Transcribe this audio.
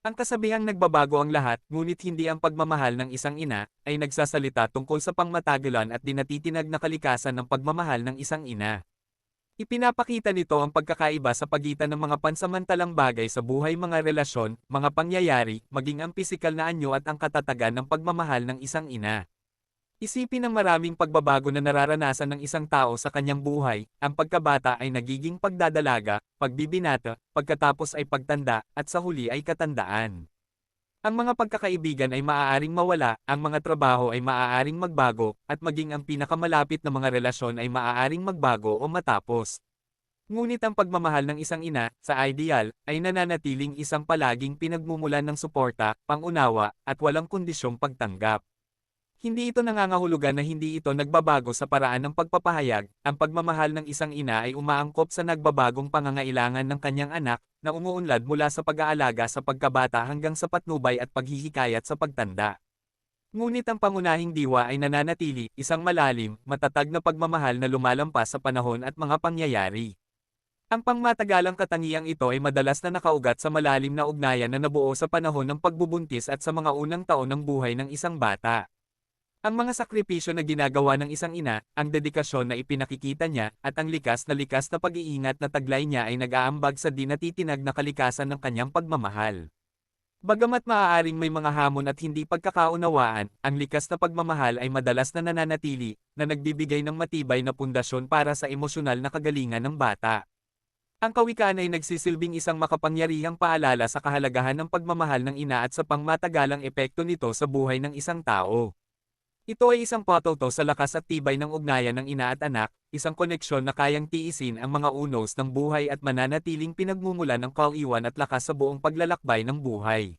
Ang kasabihang nagbabago ang lahat, ngunit hindi ang pagmamahal ng isang ina, ay nagsasalita tungkol sa pangmatagalan at dinatitinag na kalikasan ng pagmamahal ng isang ina. Ipinapakita nito ang pagkakaiba sa pagitan ng mga pansamantalang bagay sa buhay, mga relasyon, mga pangyayari, maging ang pisikal na anyo at ang katatagan ng pagmamahal ng isang ina. Isipin ang maraming pagbabago na nararanasan ng isang tao sa kanyang buhay, ang pagkabata ay nagiging pagdadalaga, pagbibinata, pagkatapos ay pagtanda, at sa huli ay katandaan. Ang mga pagkakaibigan ay maaaring mawala, ang mga trabaho ay maaaring magbago, at maging ang pinakamalapit na mga relasyon ay maaaring magbago o matapos. Ngunit ang pagmamahal ng isang ina, sa ideal, ay nananatiling isang palaging pinagmumulan ng suporta, pangunawa, at walang kondisyong pagtanggap. Hindi ito nangangahulugan na hindi ito nagbabago sa paraan ng pagpapahayag, ang pagmamahal ng isang ina ay umaangkop sa nagbabagong pangangailangan ng kanyang anak, na umuunlad mula sa pag-aalaga sa pagkabata hanggang sa patnubay at paghihikayat sa pagtanda. Ngunit ang pangunahing diwa ay nananatili, isang malalim, matatag na pagmamahal na lumalampas sa panahon at mga pangyayari. Ang pangmatagalang katangiang ito ay madalas na nakaugat sa malalim na ugnayan na nabuo sa panahon ng pagbubuntis at sa mga unang taon ng buhay ng isang bata. Ang mga sakripisyo na ginagawa ng isang ina, ang dedikasyon na ipinakikita niya, at ang likas na pag-iingat na taglay niya ay nag-aambag sa di natitinag na kalikasan ng kanyang pagmamahal. Bagamat maaaring may mga hamon at hindi pagkakaunawaan, ang likas na pagmamahal ay madalas na nananatili, na nagbibigay ng matibay na pundasyon para sa emosyonal na kagalingan ng bata. Ang kawikaan ay nagsisilbing isang makapangyarihang paalala sa kahalagahan ng pagmamahal ng ina at sa pangmatagalang epekto nito sa buhay ng isang tao. Ito ay isang patuto sa lakas at tibay ng ugnayan ng ina at anak, isang koneksyon na kayang tiisin ang mga unos ng buhay at mananatiling pinagmumulan ng kaaliwan at lakas sa buong paglalakbay ng buhay.